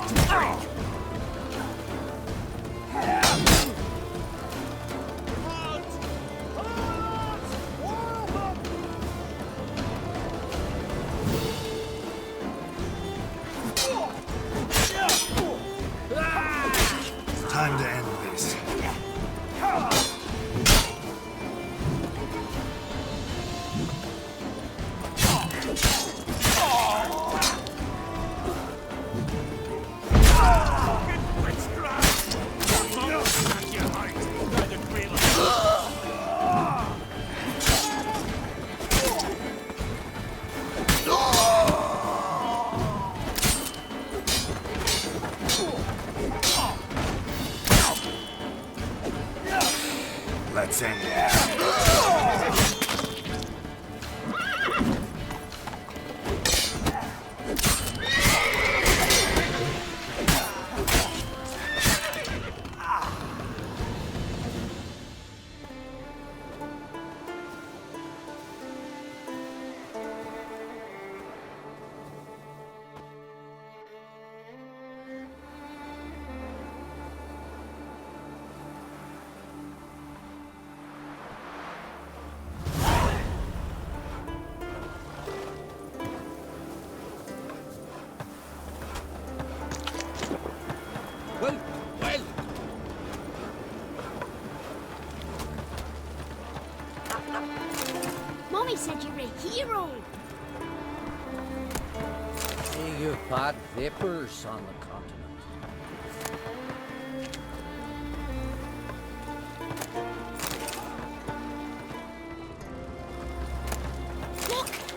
mighty freak! Time to end this. Let's end it. Well. Mommy said you're a hero. You bad vapors on the continent.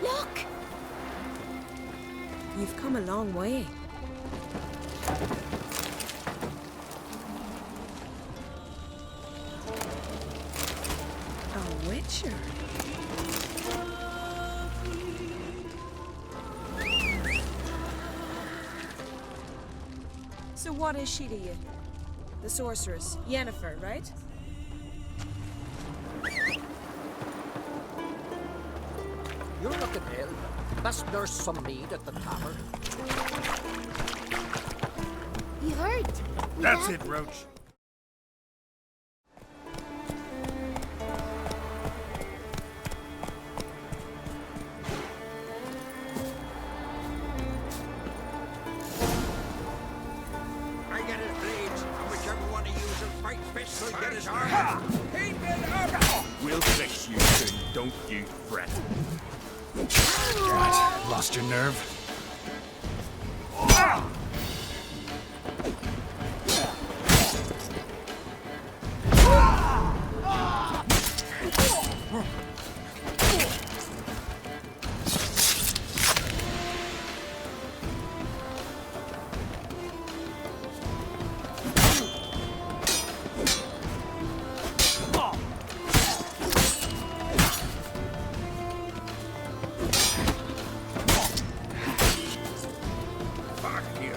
Look! You've come a long way. A witcher. So what is she to you? The sorceress, Yennefer, right? You're looking ill. Must nurse some mead at the tavern. You heard? That's it, Roach. I get his blades, and whichever one of you will fight best will get his armor. Keep it up! We'll fix you soon, don't you fret. God, lost your nerve? Back here.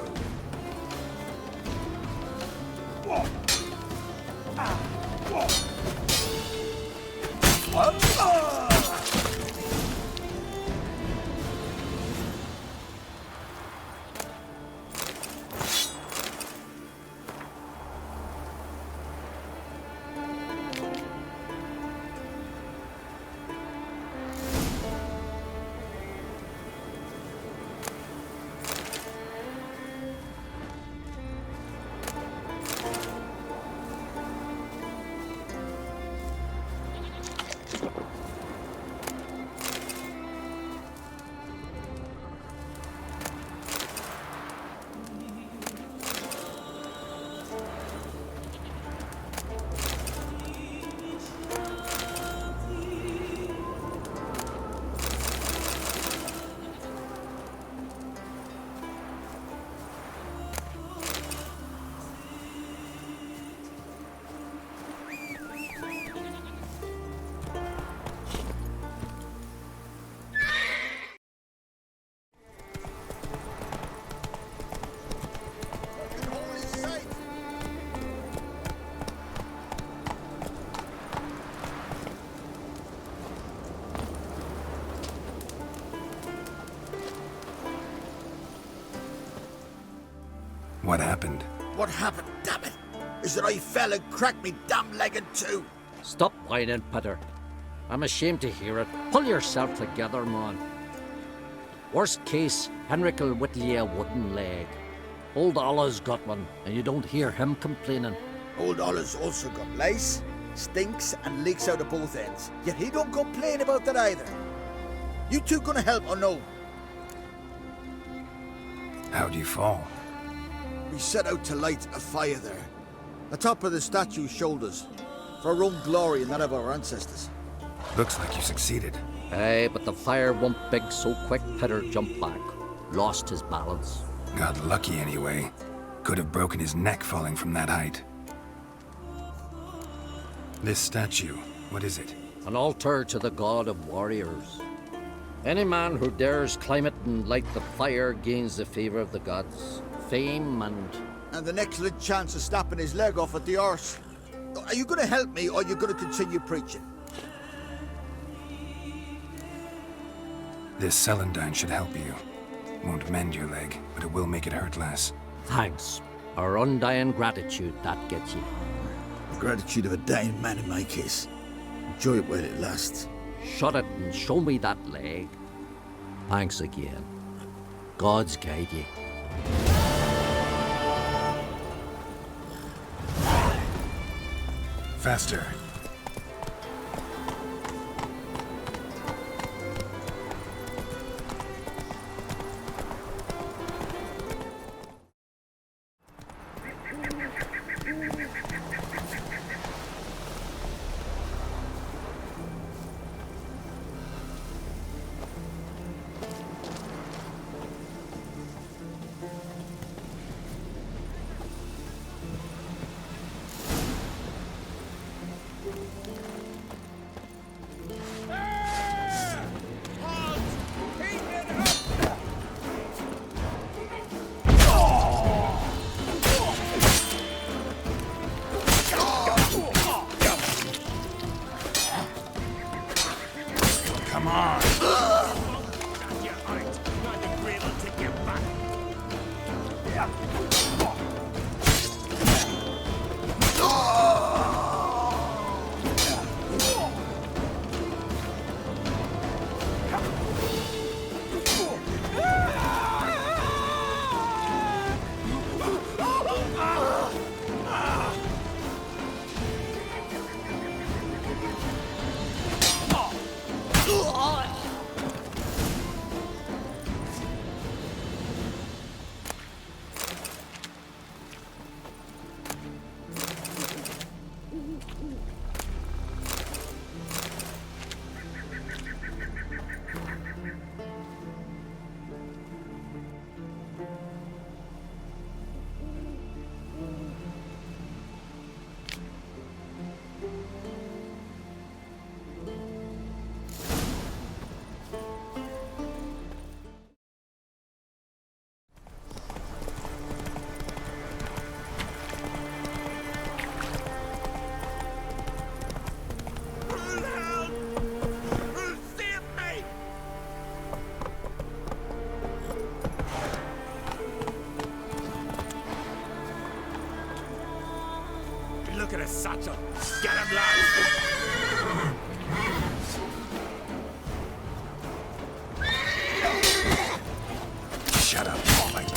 What happened? What happened, damn it, is that I fell and cracked me damn leg in two. Stop whining, Peter. I'm ashamed to hear it. Pull yourself together, man. Worst case, Henrik'll whittle you a wooden leg. Old Ollah's got one, and you don't hear him complaining. Old Ollah's also got lice, stinks, and leaks out of both ends. Yet he don't complain about that either. You two gonna help or no? How'd you fall? We set out to light a fire there, atop of the statue's shoulders, for our own glory and that of our ancestors. Looks like you succeeded. Aye, but the fire went big so quick, Peter jumped back. Lost his balance. Got lucky anyway. Could have broken his neck falling from that height. This statue, what is it? An altar to the god of warriors. Any man who dares climb it and light the fire gains the favor of the gods, fame and... And an excellent chance of snapping his leg off at the arse. Are you gonna help me, or are you gonna continue preaching? This celandine should help you. Won't mend your leg, but it will make it hurt less. Thanks. Our undying gratitude, that gets you. The gratitude of a dying man in my case. Enjoy it while it lasts. Shut it and show me that leg. Thanks again. God's guide you. Faster. Come on! Look at his satchel. Get him, lads! Shut up, Mike.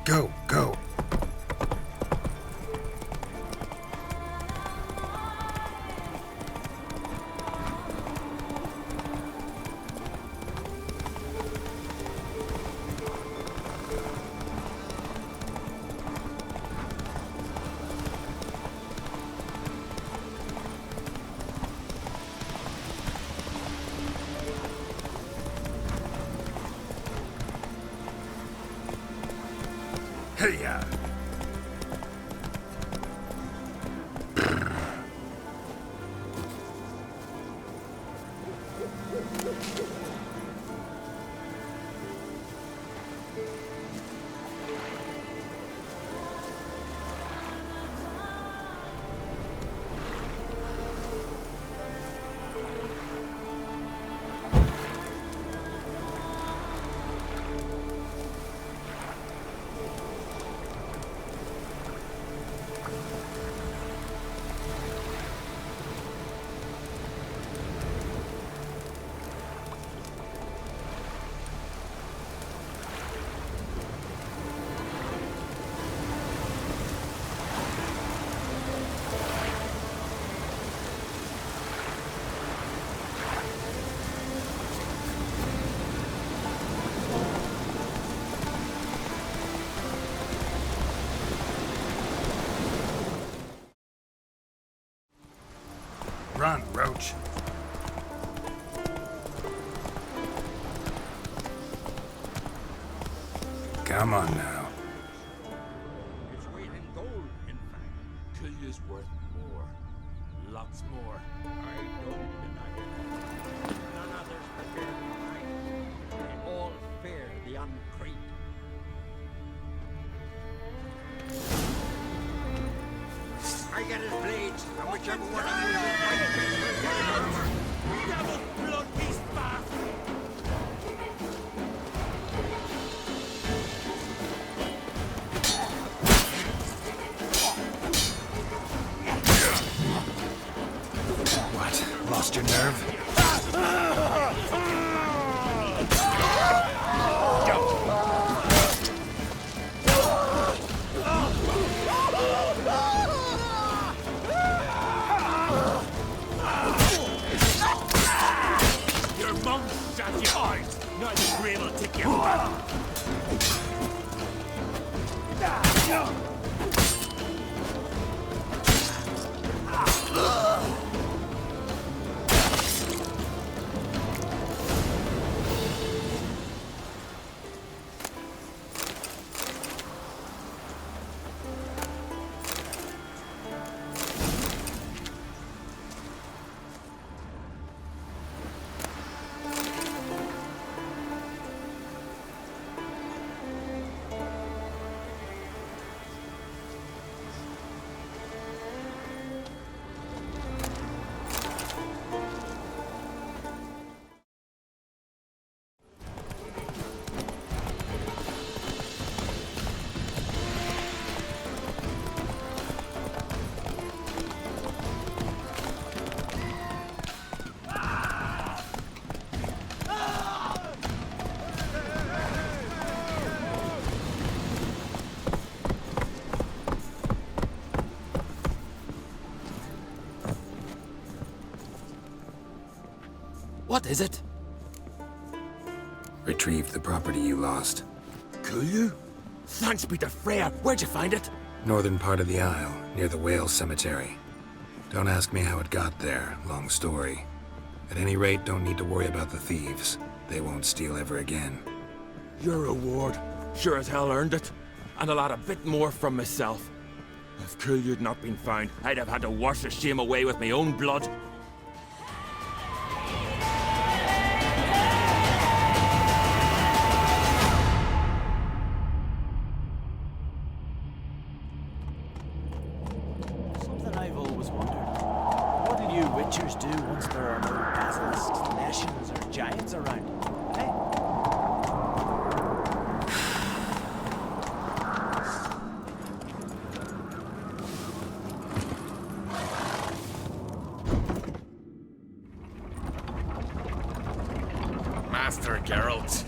Go, go. Hey-ya! Run, Roach. Come on now. It's weight in gold, in fact. Skelege's worth more. Lots more. I don't deny it. None others prepare behind. They all fear the An Craite. I get his blades, and whichever one of you is right, devil blood beast bastard! What? Lost your nerve? Your mum shut your eyes! Not the grave will take you back! What is it? Retrieved the property you lost. Could you? Thanks be to Freya. Where'd you find it? Northern part of the Isle, near the whale cemetery. Don't ask me how it got there, long story. At any rate, don't need to worry about the thieves. They won't steal ever again. Your reward. Sure as hell earned it. And I'll add a bit more from myself. If Skellege not been found, I'd have had to wash the shame away with my own blood. Something I've always wondered. What do you witchers do once there are no basilisks, nations, or giants around? Hey? Master Geralt.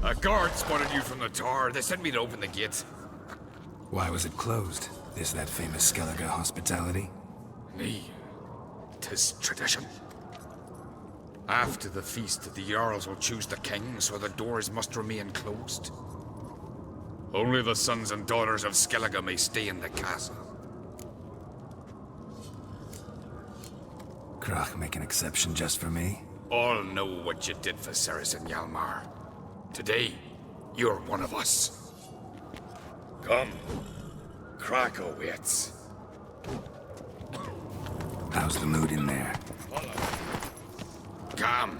A guard spotted you from the tower. They sent me to open the gate. Why was it closed? Is that famous Skellege hospitality? Me. 'Tis tradition. After the feast, the Jarls will choose the king, so the doors must remain closed. Only the sons and daughters of Skellege may stay in the castle. Krach make an exception just for me? All know what you did for Ceres and Hjalmar. Today, you're one of us. Come. Crackle wits. How's the mood in there? Calm.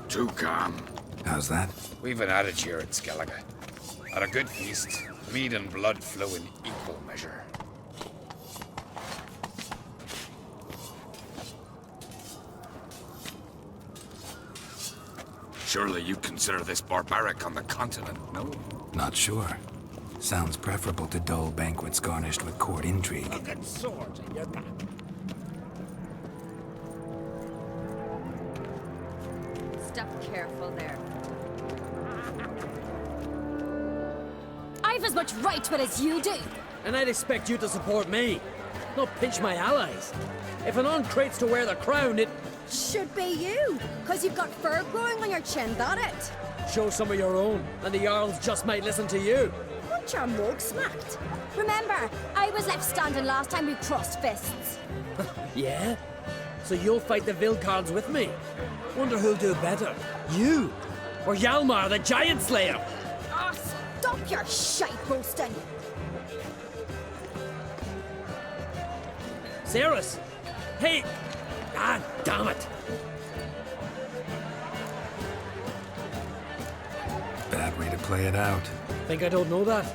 Too calm. How's that? We've an adage here at Skellege. At a good feast, mead and blood flow in equal measure. Surely you consider this barbaric on the continent, no? Not sure. Sounds preferable to dull banquets garnished with court intrigue. Get swords in your back. Step careful there. I've as much right to it as you do. And I'd expect you to support me, not pinch my allies. If an An Craite's to wear the crown, it... Should be you, because you've got fur growing on your chin, that it? Show some of your own, and the Jarls just might listen to you. Want your mug smacked? Remember, I was left standing last time we crossed fists. Yeah? So you'll fight the Vilcards with me? Wonder who'll do better, you or Hjalmar the Giant Slayer? Ah, stop your shite boasting. Cerys! Hey! Ah, damn it! Bad way to play it out. Think I don't know that?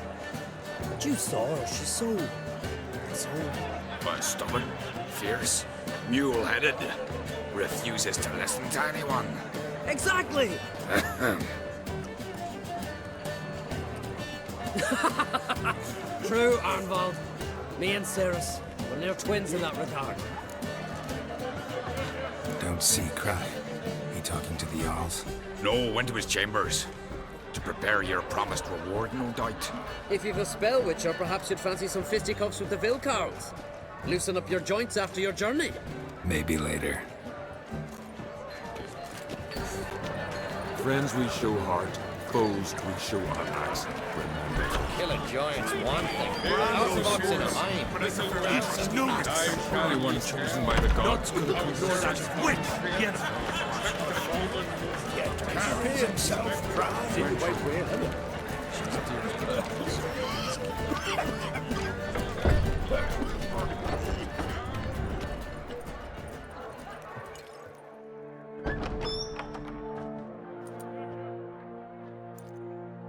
But you saw her, she's so... But stubborn, fierce, mule-headed, refuses to listen to anyone. Exactly! True, Arnvald. Me and Cerys, we're near twins in that regard. Don't see Cry. He talking to the Jarls? No, went to his chambers. To prepare your promised reward, no doubt. If you've a spell witcher, perhaps you'd fancy some fisticuffs with the Vilcards. Loosen up your joints after your journey. Maybe later. Friends we show heart, foes we show our axe. Remember. Killing giants, one thing. Outfox in a mine. Anyone chosen by the gods could have ignored that witch, yet Carry himself proud.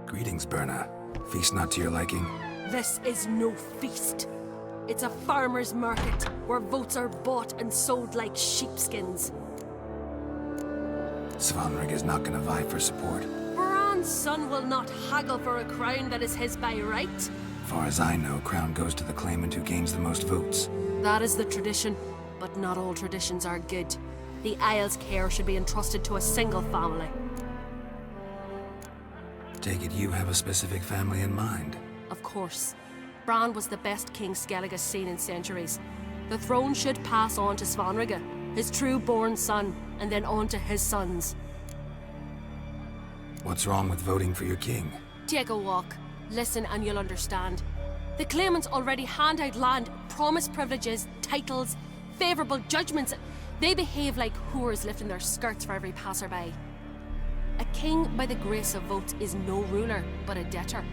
Greetings, Berna. Feast not to your liking? This is no feast. It's a farmer's market where votes are bought and sold like sheepskins. Svanrig is not gonna vie for support. Bran's son will not haggle for a crown that is his by right. Far as I know, crown goes to the claimant who gains the most votes. That is the tradition, but not all traditions are good. The Isle's care should be entrusted to a single family. Take it you have a specific family in mind. Of course. Bran was the best king Skellege has seen in centuries. The throne should pass on to Svanrig, his true-born son, and then on to his sons. What's wrong with voting for your king? Take a walk. Listen and you'll understand. The claimants already hand out land, promise privileges, titles, favourable judgments. They behave like whores lifting their skirts for every passerby. A king by the grace of votes is no ruler, but a debtor.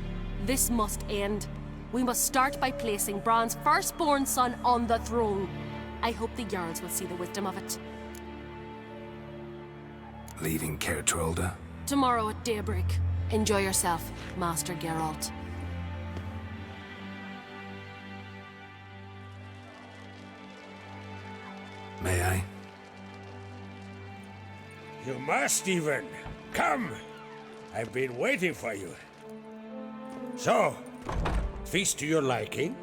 This must end. We must start by placing Bran's firstborn son on the throne. I hope the Jarls will see the wisdom of it. Leaving Kaer Trolde? Tomorrow at daybreak. Enjoy yourself, Master Geralt. May I? You must even. Come! I've been waiting for you. So, feast to your liking?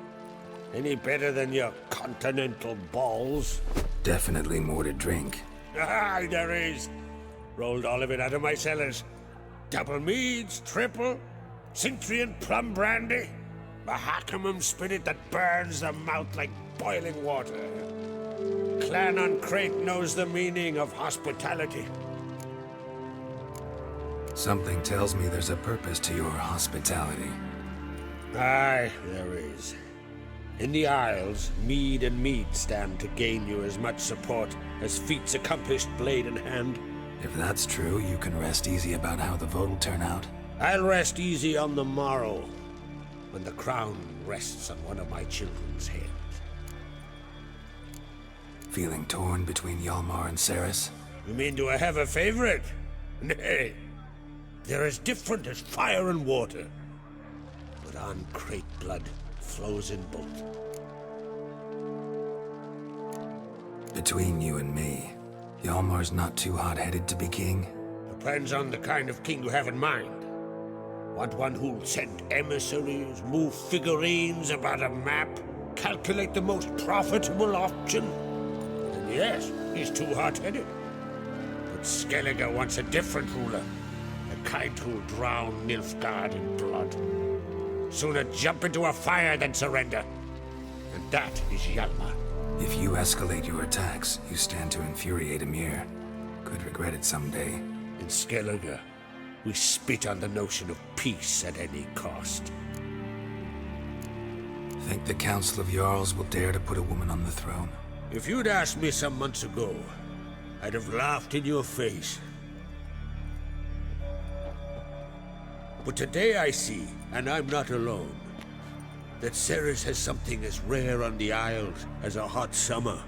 Any better than your continental balls? Definitely more to drink. Ah, there is. Rolled all of it out of my cellars. Double meads, triple, Cintrian plum brandy, a Hackamum spirit that burns the mouth like boiling water. Clan An Craite knows the meaning of hospitality. Something tells me there's a purpose to your hospitality. Aye, there is. In the Isles, mead and mead stand to gain you as much support as feats accomplished blade in hand. If that's true, you can rest easy about how the vote will turn out. I'll rest easy on the morrow. when the crown rests on one of my children's heads. Feeling torn between Hjalmar and Cerys? You mean do I have a favorite? Nay. They're as different as fire and water. But An Craite blood flows in both. Between you and me, Hjalmar's not too hot-headed to be king? Depends on the kind of king you have in mind. Want one who'll send emissaries, move figurines about a map, calculate the most profitable option? Then yes, he's too hot-headed. But Skellege wants a different ruler. A kind who'll drown Nilfgaard in blood. Sooner jump into a fire than surrender. And that is Hjalmar. If you escalate your attacks, you stand to infuriate Emir. Could regret it someday. In Skellege, we spit on the notion of peace at any cost. Think the Council of Jarls will dare to put a woman on the throne? If you'd asked me some months ago, I'd have laughed in your face. But today I see, and I'm not alone, that Cerys has something as rare on the Isles as a hot summer.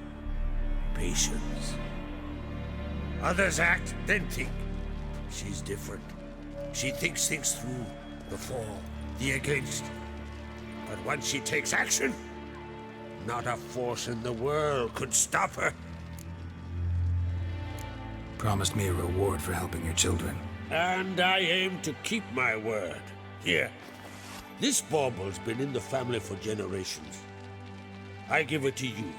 Patience. Others act, then think. She's different. She thinks things through. The for, the against. But once she takes action, not a force in the world could stop her. Promised me a reward for helping your children. And I aim to keep my word. Here. This bauble's been in the family for generations. I give it to you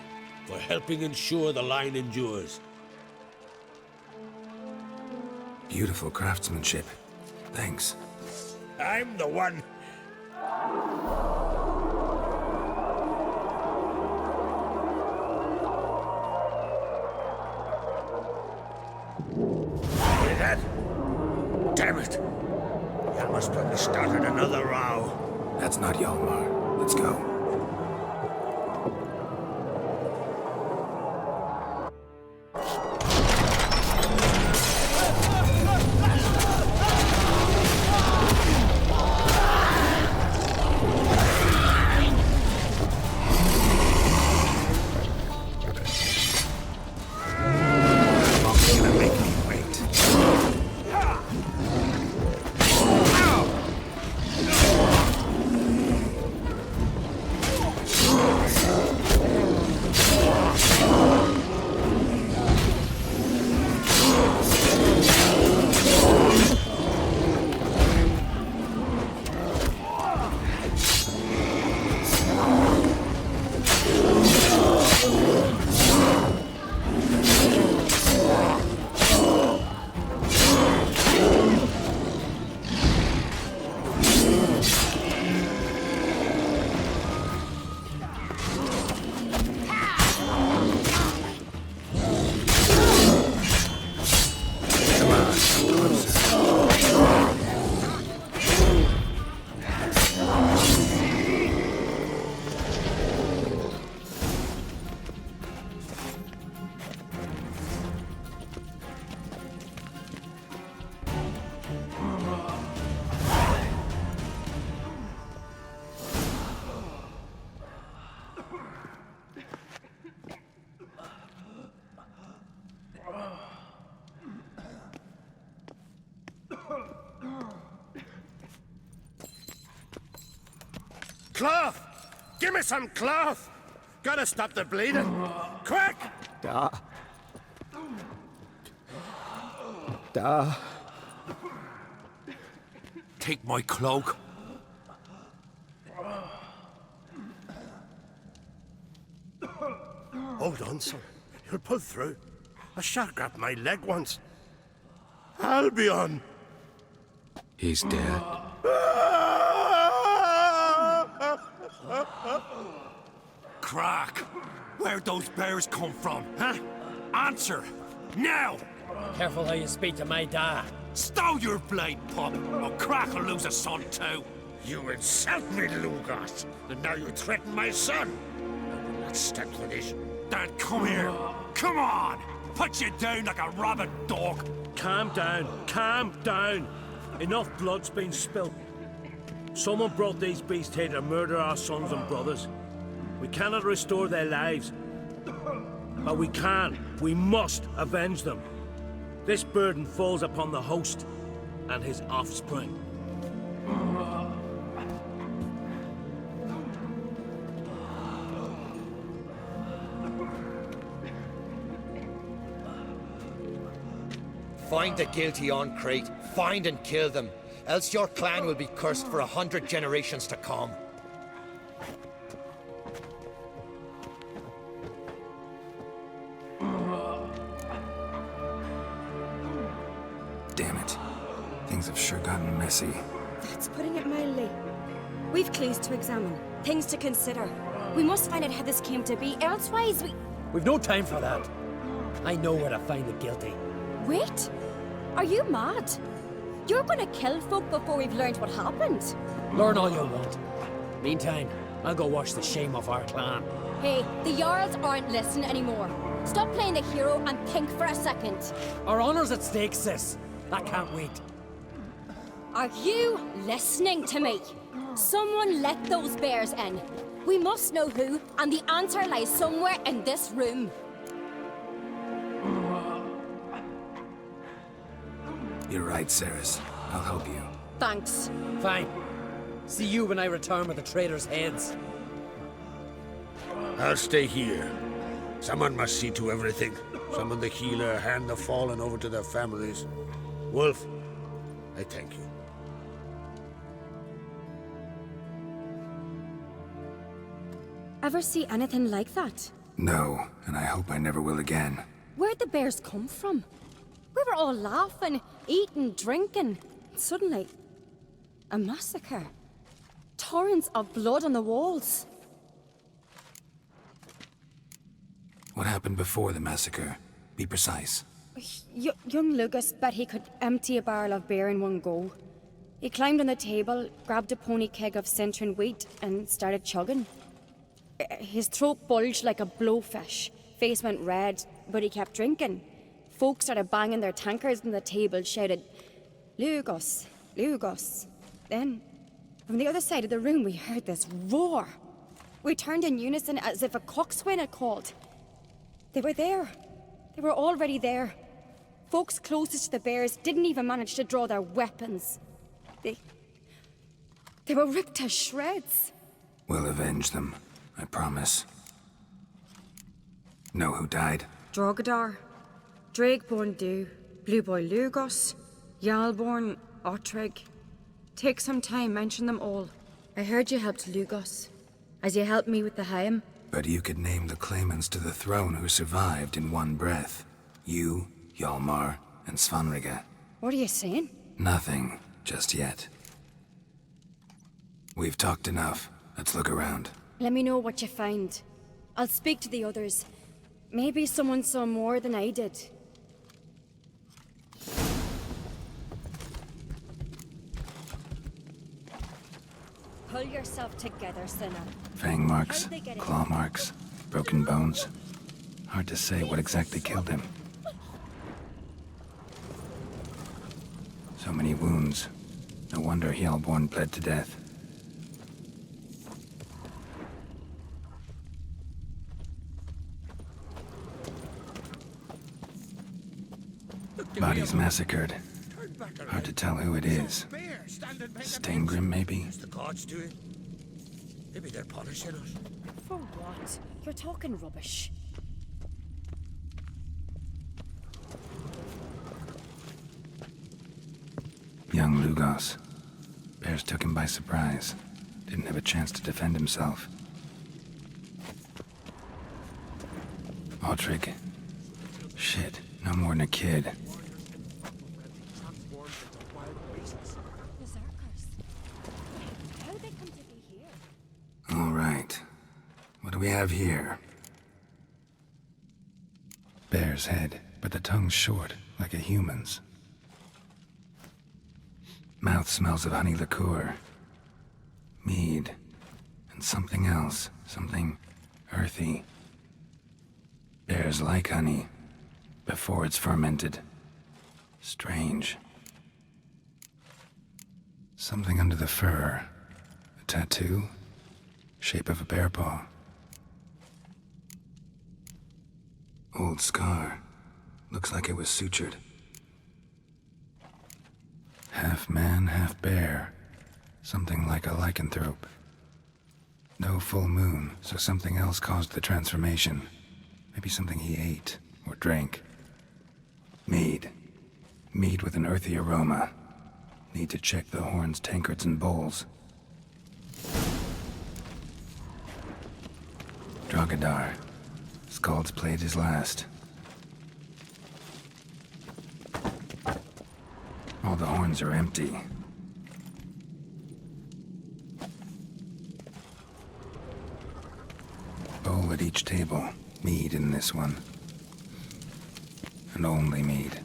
for helping ensure the line endures. Beautiful craftsmanship. Thanks. I'm the one. Hear that? Damn it! Hjalmar's probably started another row. That's not Hjalmar. Let's go. Cloth! Give me some cloth! Gotta stop the bleeding! Quick! Take my cloak. Hold on, son. You'll pull through. A shark grabbed my leg once. Albion! He's dead. Crack! Where'd those bears come from, huh? Answer! Now! Careful how you speak to my dad. Stow your blade, pup, or Crack will lose a son too. You insult me, Lugos, and now you threaten my son. I will not stand for this. Dad, come here. Come on! Put you down like a rabid dog. Calm down. Calm down. Enough blood's been spilt. Someone brought these beasts here to murder our sons and brothers. We cannot restore their lives. But we must avenge them. This burden falls upon the host and his offspring. Find the guilty An Craite. Find and kill them. Else your clan will be cursed for 100 generations to come. Damn it. Things have sure gotten messy. That's putting it mildly. We've clues to examine, things to consider. We must find out how this came to be, elsewise We've no time for that. I know where to find the guilty. Wait! Are you mad? You're gonna kill folk before we've learned what happened? Learn all you want. Meantime, I'll go wash the shame off our clan. Hey, the Jarls aren't listening anymore. Stop playing the hero and think for a second. Our honor's at stake, sis. I can't wait. Are you listening to me? Someone let those bears in. We must know who, and the answer lies somewhere in this room. You're right, Ceres. I'll help you. Thanks. Fine. See you when I return with the traitors' heads. I'll stay here. Someone must see to everything. Summon the healer, hand the fallen over to their families. Wolf, I thank you. Ever see anything like that? No, and I hope I never will again. Where'd the bears come from? We were all laughing, eating, drinking. Suddenly, a massacre. Torrents of blood on the walls. What happened before the massacre? Be precise. Young Lucas bet he could empty a barrel of beer in one go. He climbed on the table, grabbed a pony keg of Centron wheat, and started chugging. His throat bulged like a blowfish. Face went red, but he kept drinking. Folks started banging their tankards on the table, shouted, "Lugos, Lugos." Then, from the other side of the room, we heard this roar. We turned in unison as if a coxswain had called. They were there. They were already there. Folks closest to the bears didn't even manage to draw their weapons. They were ripped to shreds. We'll avenge them, I promise. Know who died? Drogadar, Drakeborn Du, Blue Boy Lugos, Jarlborn, Ottrig. Take some time, mention them all. I heard you helped Lugos, as you helped me with the Haim. But you could name the claimants to the throne who survived in one breath. You, Hjalmar, and Svanrige. What are you saying? Nothing, just yet. We've talked enough. Let's look around. Let me know what you find. I'll speak to the others. Maybe someone saw more than I did. Pull yourself together, Sinner. Fang marks, claw marks, broken bones. Hard to say what exactly killed him. So many wounds. No wonder Hjalborn bled to death. Bodies massacred. Hard to tell who it is. Steingrim, maybe? The gods do it. Maybe they're punishing us. For what? You're talking rubbish. Young Lugos. Bears took him by surprise. Didn't have a chance to defend himself. Ottrig. Shit, no more than a kid. How'd they come to be here? All right. What do we have here? Bear's head, but the tongue's short, like a human's. Mouth smells of honey liqueur. Mead. And something else. Something earthy. Bears like honey. Before it's fermented. Strange. Something under the fur. tattoo. Shape of a bear paw. Old scar. Looks like it was sutured. Half man, half bear. Something like a lycanthrope. No full moon, so something else caused the transformation. Maybe something he ate or drank. Mead. Mead with an earthy aroma. Need to check the horns, tankards, and bowls. Drogadar. Skald's played his last. All the horns are empty. Bowl at each table. Mead in this one. And only mead.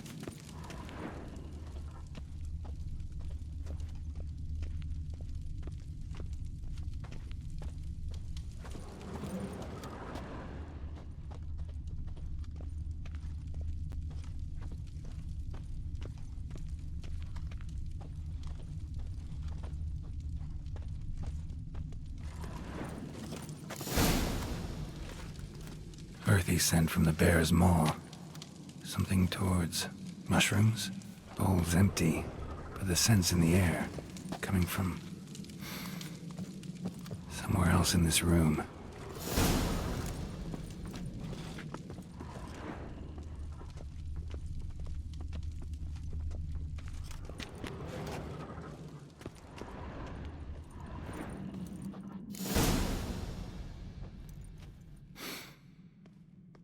Earthy scent from the bear's maw. Something towards mushrooms? Bowl's empty, but the scent's in the air. Coming from somewhere else in this room.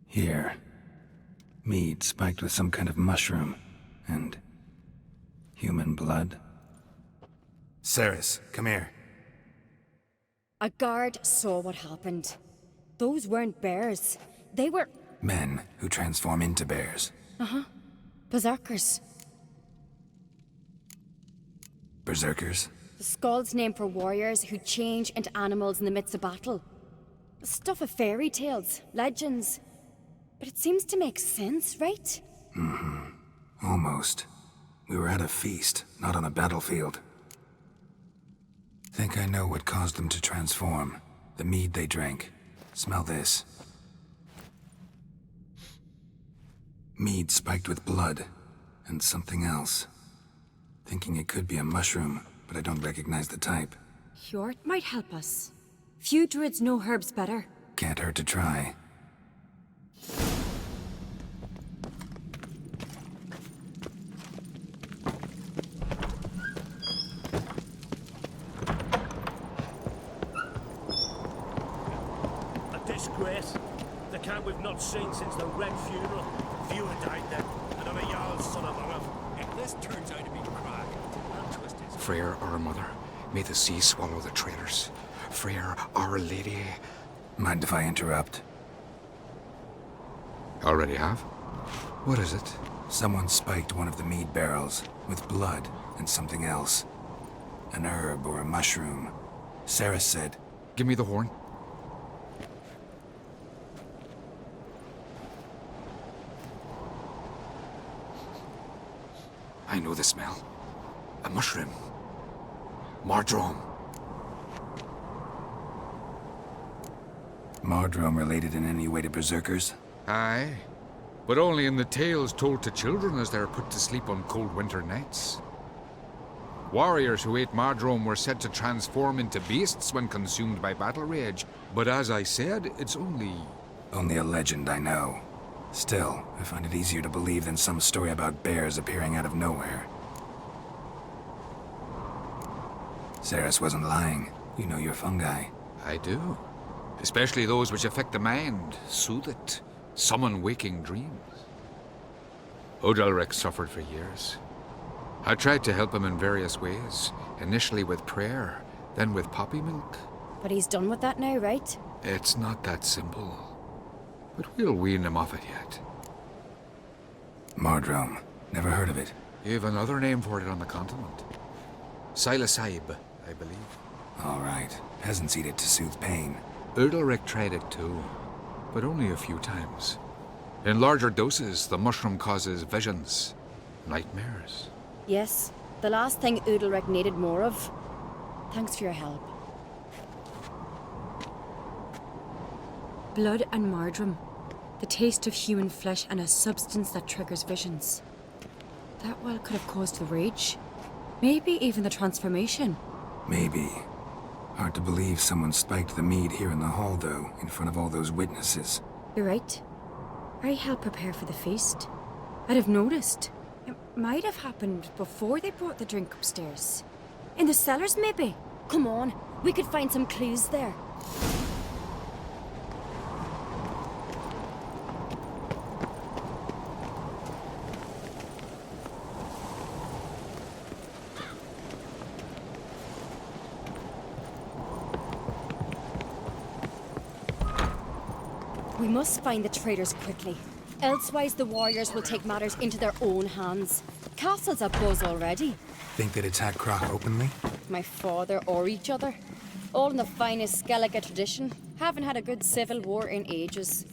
Here. Mead spiked with some kind of mushroom. And human blood. Ceres, come here. A guard saw what happened. Those weren't bears. They were... Men who transform into bears. Uh-huh. Berserkers. Berserkers? The Skald's name for warriors who change into animals in the midst of battle. Stuff of fairy tales, legends. But it seems to make sense, right? Mm-hmm. Almost. We were at a feast, not on a battlefield. Think I know what caused them to transform. The mead they drank. Smell this. Mead spiked with blood. And something else. Thinking it could be a mushroom, but I don't recognize the type. Hjort might help us. Few druids know herbs better. Can't hurt to try. Disgrace. The camp we've not seen since the Red Funeral. Few had died then, and I'm a Jarl's son of Arab. If this turns out to be crack, I'll twist his... Freyr, our mother, may the sea swallow the traitors. Freyr, our lady... Mind if I interrupt? Already have? What is it? Someone spiked one of the mead barrels with blood and something else. An herb or a mushroom. Sarah said... Give me the horn. I know the smell. A mushroom. Mardrome. Mardrome related in any way to berserkers? Aye. But only in the tales told to children as they're put to sleep on cold winter nights. Warriors who ate Mardrome were said to transform into beasts when consumed by battle rage. But as I said, it's only... Only a legend, I know. Still, I find it easier to believe than some story about bears appearing out of nowhere. Ceres wasn't lying. You know your fungi. I do. Especially those which affect the mind, soothe it, summon waking dreams. Odalric suffered for years. I tried to help him in various ways, initially with prayer, then with poppy milk. But he's done with that now, right? It's not that simple. But we'll wean him off it yet. Mardrome. Never heard of it. You've another name for it on the continent. Psilocybe, I believe. All right. Peasants eat it to soothe pain. Udalric tried it too, but only a few times. In larger doses, the mushroom causes visions, nightmares. Yes, the last thing Udalric needed more of. Thanks for your help. Blood and marjoram. The taste of human flesh and a substance that triggers visions. That well could have caused the rage. Maybe even the transformation. Maybe. Hard to believe someone spiked the mead here in the hall, though, in front of all those witnesses. You're right. I helped prepare for the feast. I'd have noticed. It might have happened before they brought the drink upstairs. In the cellars, maybe. Come on, we could find some clues there. We must find the traitors quickly. Elsewise, the warriors will take matters into their own hands. Castle's abuzz already. Think they'd attack Croc openly? My father or each other. All in the finest Skellege tradition. Haven't had a good civil war in ages.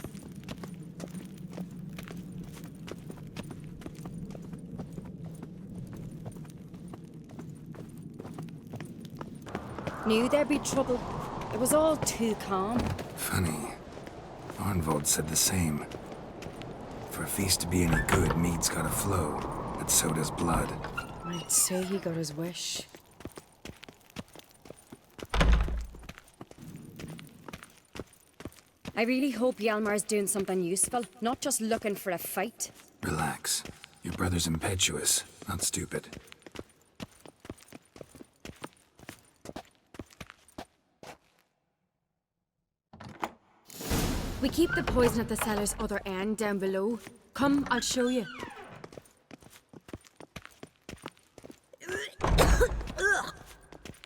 Knew there'd be trouble. It was all too calm. Funny. Arnvold said the same. For a feast to be any good, mead's gotta flow, but so does blood. I'd say he got his wish. I really hope Hjalmar's doing something useful, not just looking for a fight. Relax. Your brother's impetuous, not stupid. We keep the poison at the cellar's other end down below. Come, I'll show you. The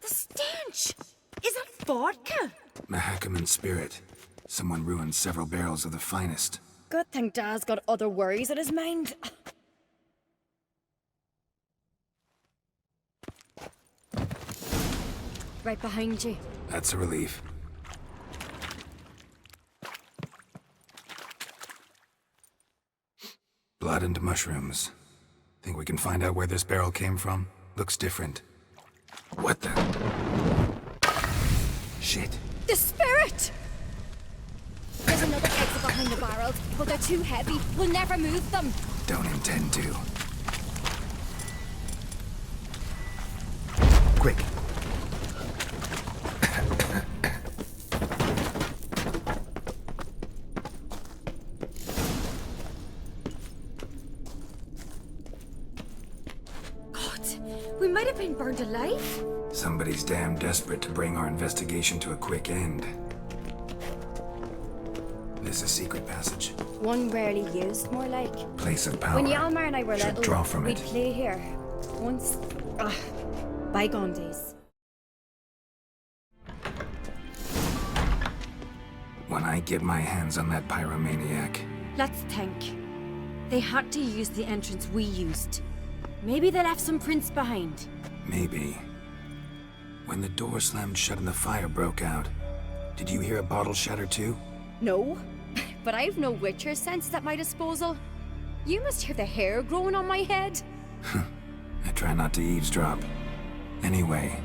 stench! Is that vodka? Mahakaman spirit. Someone ruined several barrels of the finest. Good thing Dad's got other worries on his mind. Right behind you. That's a relief. Blood and mushrooms. Think we can find out where this barrel came from? Looks different. What the? Shit. The spirit! There's another exit behind the barrels, but they're too heavy. We'll never move them. Don't intend to. Quick. We might have been burned alive. Somebody's damn desperate to bring our investigation to a quick end. This a secret passage. One rarely used, more like. Place of power. When Hjalmar and I were Should little, draw from we'd it. play here. Once... bygone days. When I get my hands on that pyromaniac. Let's think. They had to use the entrance we used. Maybe they left some prints behind. Maybe. When the door slammed shut and the fire broke out, did you hear a bottle shatter too? No, but I've no Witcher senses at my disposal. You must hear the hair growing on my head. I try not to eavesdrop. Anyway,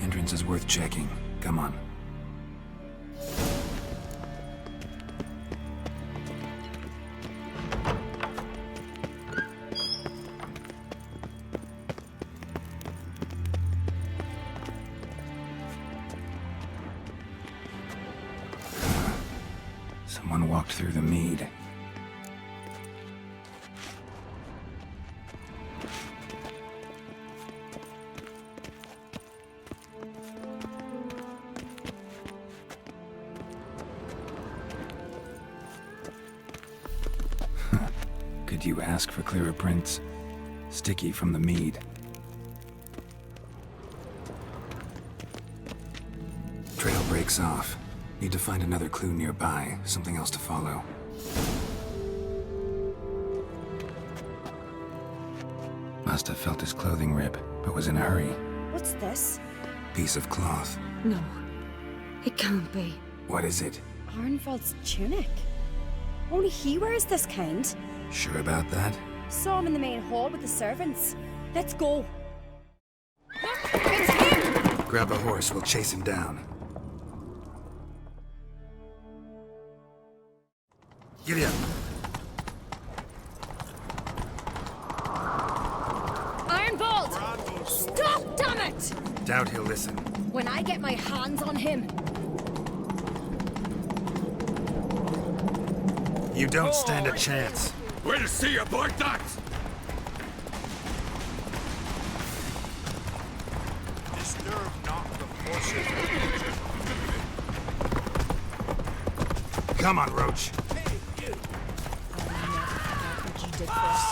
entrance is worth checking. Come on. Someone walked through the mead. Could you ask for clearer prints? Sticky from the mead. Trail breaks off. Need to find another clue nearby, something else to follow. Must have felt his clothing rip, but was in a hurry. What's this? Piece of cloth. No, it can't be. What is it? Arnvold's tunic. Only he wears this kind. Sure about that? Saw him in the main hall with the servants. Let's go. It's him! Grab a horse, we'll chase him down. Giddy up. Ironbolt! Stop, damn it! Doubt he'll listen. When I get my hands on him. You don't stand a chance. We'll see about that! Disturb not the forces. Come on, Roach. Hey, you! What you did for us.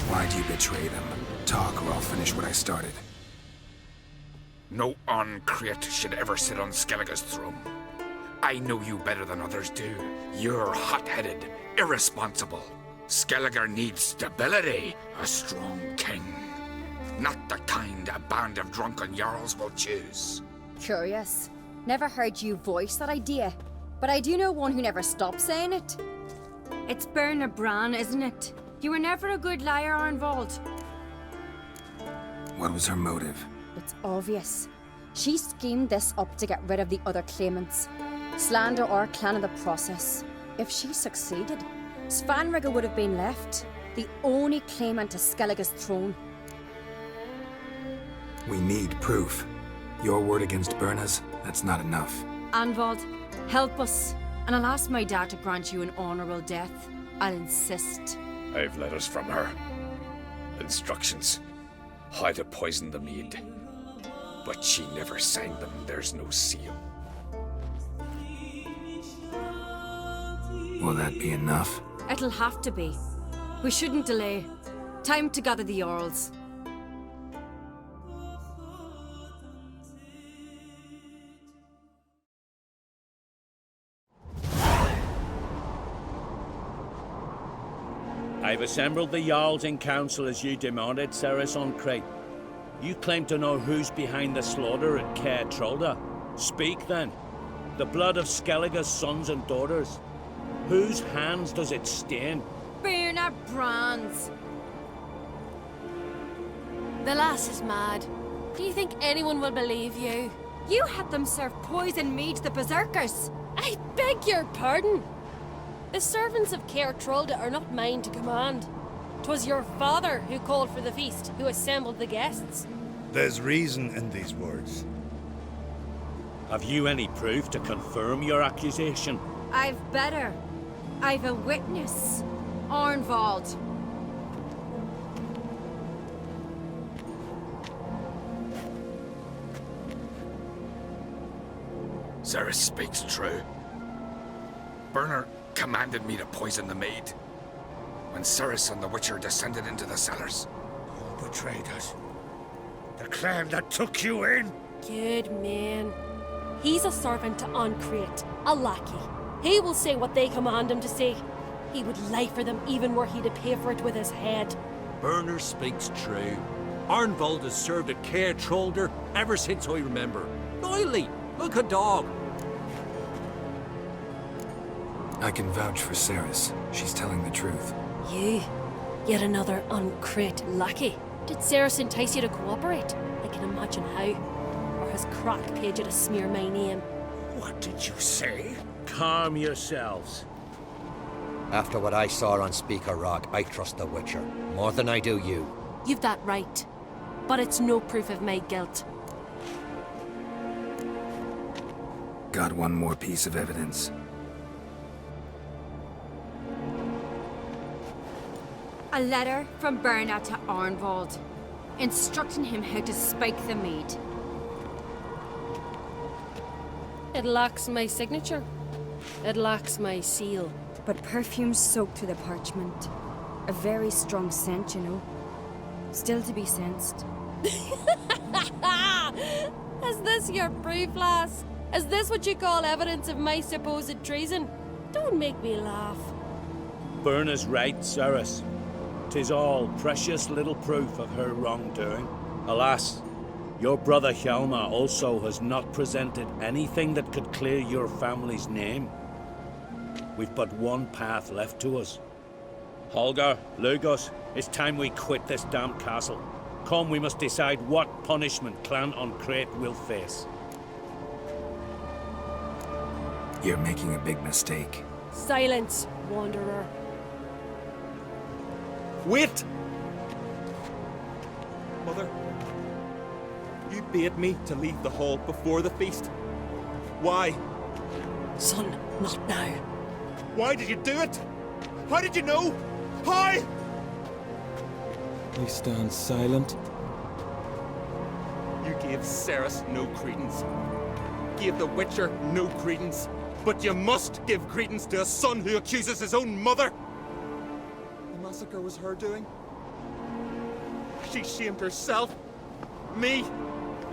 Why'd you betray them? Talk or I'll finish what I started. No An Craite should ever sit on Skellege's throne. I know you better than others do. You're hot-headed, irresponsible. Skellege needs stability, a strong king. Not the kind a band of drunken jarls will choose. Curious. Never heard you voice that idea. But I do know one who never stops saying it. It's Berna Bran, isn't it? You were never a good liar, Arnvold. What was her motive? It's obvious. She schemed this up to get rid of the other claimants. Slander our clan in the process. If she succeeded, Svanrige would have been left, the only claimant to Skellege's throne. We need proof. Your word against Berna's, that's not enough. Arnvold, help us, and I'll ask my dad to grant you an honourable death. I'll insist. I've letters from her. Instructions. How to poison the mead. But she never signed them. There's no seal. Will that be enough? It'll have to be. We shouldn't delay. Time to gather the Jarls. I've assembled the Jarls in council as you demanded, Cerys An Craite. You claim to know who's behind the slaughter at Kaer Trolde. Speak then. The blood of Skellege's sons and daughters. Whose hands does it stain? Berna Bran's. The lass is mad. Do you think anyone will believe you? You had them serve poison mead to the berserkers. I beg your pardon. The servants of Kaer Trolde are not mine to command. 'Twas your father who called for the feast, who assembled the guests. There's reason in these words. Have you any proof to confirm your accusation? I've better. I've a witness. Arnvold. Cerys speaks true. Berna commanded me to poison the maid. When Cerys and the Witcher descended into the cellars. You betrayed us. The clan that took you in. Good man. He's a servant to An Craite, a lackey. He will say what they command him to say. He would lie for them even were he to pay for it with his head. Berner speaks true. Arnvold has served at Kaer Trolde ever since I remember. Loyally, like a dog. I can vouch for Cerys. She's telling the truth. You? Yet another An Craite lackey? Did Cerys entice you to cooperate? I can imagine how. Or has Crack paid you to smear my name? What did you say? Calm yourselves. After what I saw on Speaker Rock, I trust the Witcher. More than I do you. You've that right. But it's no proof of my guilt. Got one more piece of evidence. A letter from Berna to Arnvold, instructing him how to spike the mead. It lacks my signature. It lacks my seal. But perfume soaked through the parchment. A very strong scent, you know. Still to be sensed. Is this your proof, lass? Is this what you call evidence of my supposed treason? Don't make me laugh. Berna's right, Cerys. 'Tis all precious little proof of her wrongdoing. Alas, your brother Hjalmar also has not presented anything that could clear your family's name. We've but one path left to us. Holger, Lugos, it's time we quit this damned castle. Come, we must decide what punishment Clan An Craite will face. You're making a big mistake. Silence, Wanderer. Wait! Mother, you bade me to leave the hall before the feast. Why? Son, not now. Why did you do it? How did you know? How? He stands silent. You gave Cerys no credence. Gave the Witcher no credence. But you must give credence to a son who accuses his own mother. The massacre was her doing. She shamed herself. Me.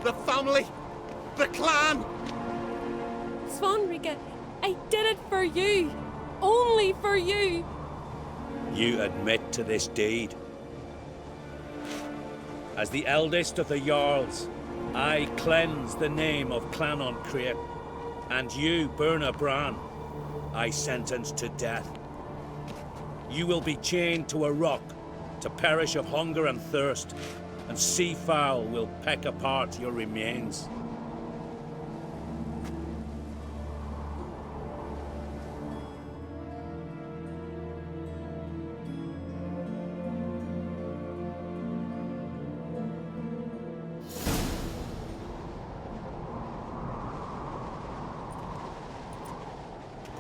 The family. The clan. Svanrika, I did it for you. Only for you. You admit to this deed. As the eldest of the Jarls, I cleanse the name of Clan An Craite, and you, Berna Bran, I sentence to death. You will be chained to a rock, to perish of hunger and thirst, and sea fowl will peck apart your remains.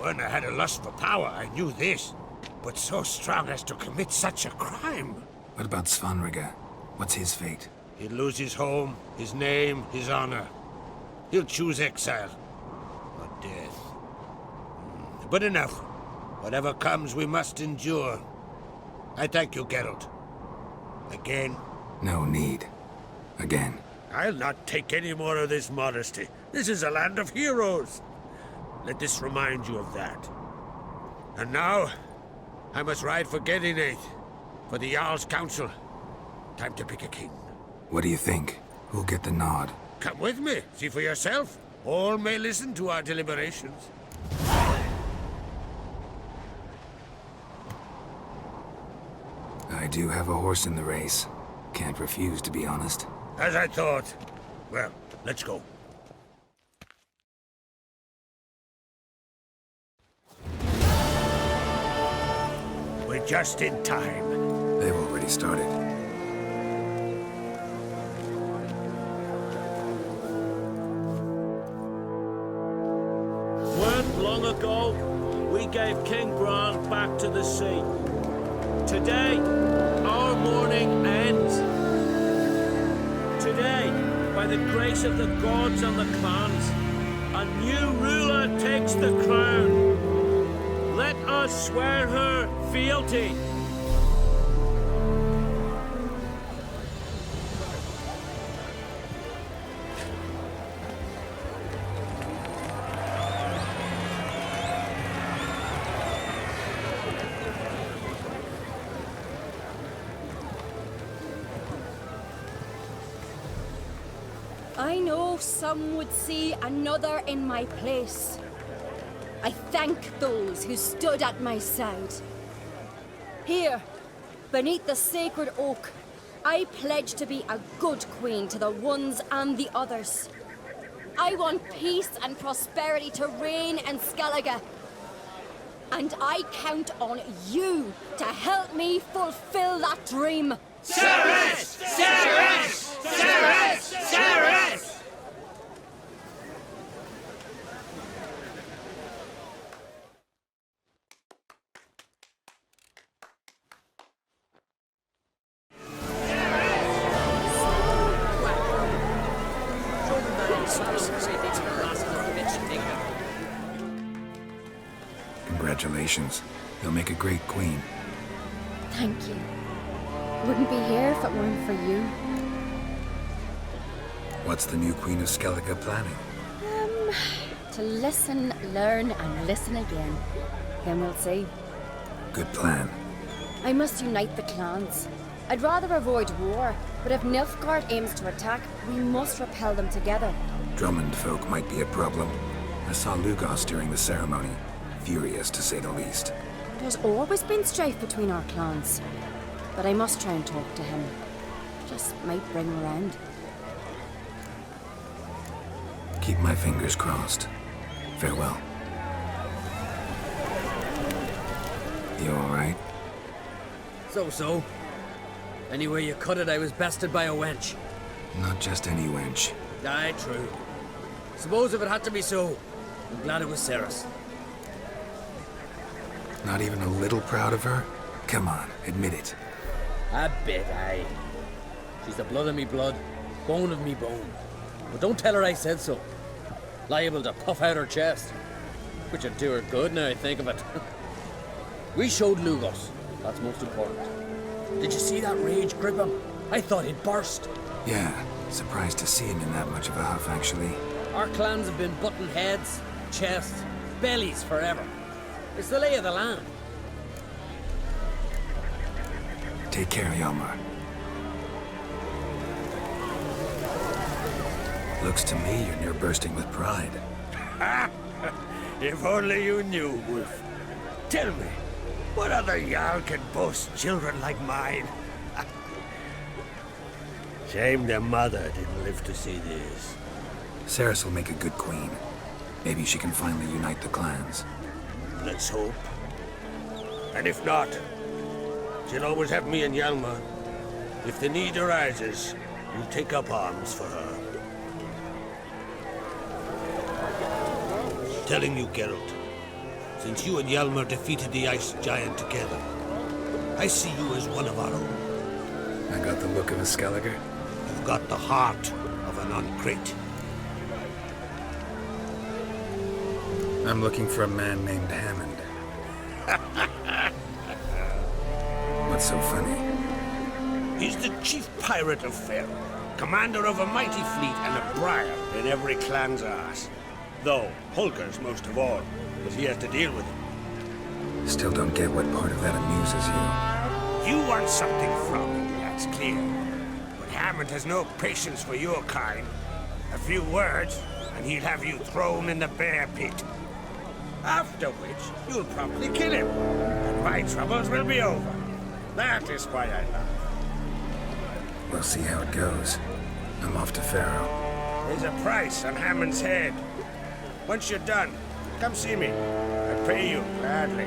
When I had a lust for power, I knew this. But so strong as to commit such a crime. What about Svanrika? What's his fate? He'll lose his home, his name, his honor. He'll choose exile. Or death. But enough. Whatever comes, we must endure. I thank you, Geralt. Again. No need. Again. I'll not take any more of this modesty. This is a land of heroes. Let this remind you of that. And now, I must ride for Gedinate, for the Jarl's Council. Time to pick a king. What do you think? Who'll get the nod? Come with me, see for yourself. All may listen to our deliberations. I do have a horse in the race. Can't refuse, to be honest. As I thought. Well, let's go. We're just in time. They've already started. Weren't long ago, we gave King Bran back to the sea. Today, our mourning ends. Today, by the grace of the gods and the clans, a new ruler takes the crown. Let us swear her fealty. I know some would see another in my place. I thank those who stood at my side. Here, beneath the sacred oak, I pledge to be a good queen to the ones and the others. I want peace and prosperity to reign in Skellege. And I count on you to help me fulfill that dream. Cerys! Cerys! Cerys! Cerys! Congratulations. You'll make a great queen. Thank you. Wouldn't be here if it weren't for you. What's the new Queen of Skellege planning? To listen, learn, and listen again. Then we'll see. Good plan. I must unite the clans. I'd rather avoid war, but if Nilfgaard aims to attack, we must repel them together. Drummond folk might be a problem. I saw Lugos during the ceremony. Furious, to say the least. There's always been strife between our clans. But I must try and talk to him. Just might bring him around. Keep my fingers crossed. Farewell. You alright? So. Anyway you cut it, I was bested by a wench. Not just any wench. Aye, true. Suppose if it had to be so, I'm glad it was Ceres. Not even a little proud of her? Come on, admit it. A bit, aye. She's the blood of me blood, bone of me bone. But don't tell her I said so. Liable to puff out her chest. Which would do her good now I think of it. We showed Lugos. That's most important. Did you see that rage grip him? I thought he'd burst. Yeah, surprised to see him in that much of a huff, actually. Our clans have been butting heads, chests, bellies forever. It's the lay of the land. Take care, Hjalmar. Looks to me you're near bursting with pride. If only you knew, Wolf. Tell me, what other Jarl can boast children like mine? Shame their mother didn't live to see this. Ceres will make a good queen. Maybe she can finally unite the clans. Let's hope. And if not, she'll always have me and Hjalmar. If the need arises, you'll take up arms for her. Telling you, Geralt, since you and Hjalmar defeated the Ice Giant together, I see you as one of our own. I got the look of a Skellege. You've got the heart of an An Craite. I'm looking for a man named Hammond. What's so funny? He's the chief pirate of Faerû, commander of a mighty fleet and a briar in every clan's arse. Though Holger's most of all, because he has to deal with him. Still don't get what part of that amuses you. You want something from him, that's clear. But Hammond has no patience for your kind. A few words, and he'll have you thrown in the bear pit. After which, you'll promptly kill him, and my troubles will be over. That is why I laugh. We'll see how it goes. I'm off to Faerû. There's a price on Hammond's head. Once you're done, come see me. I pay you gladly.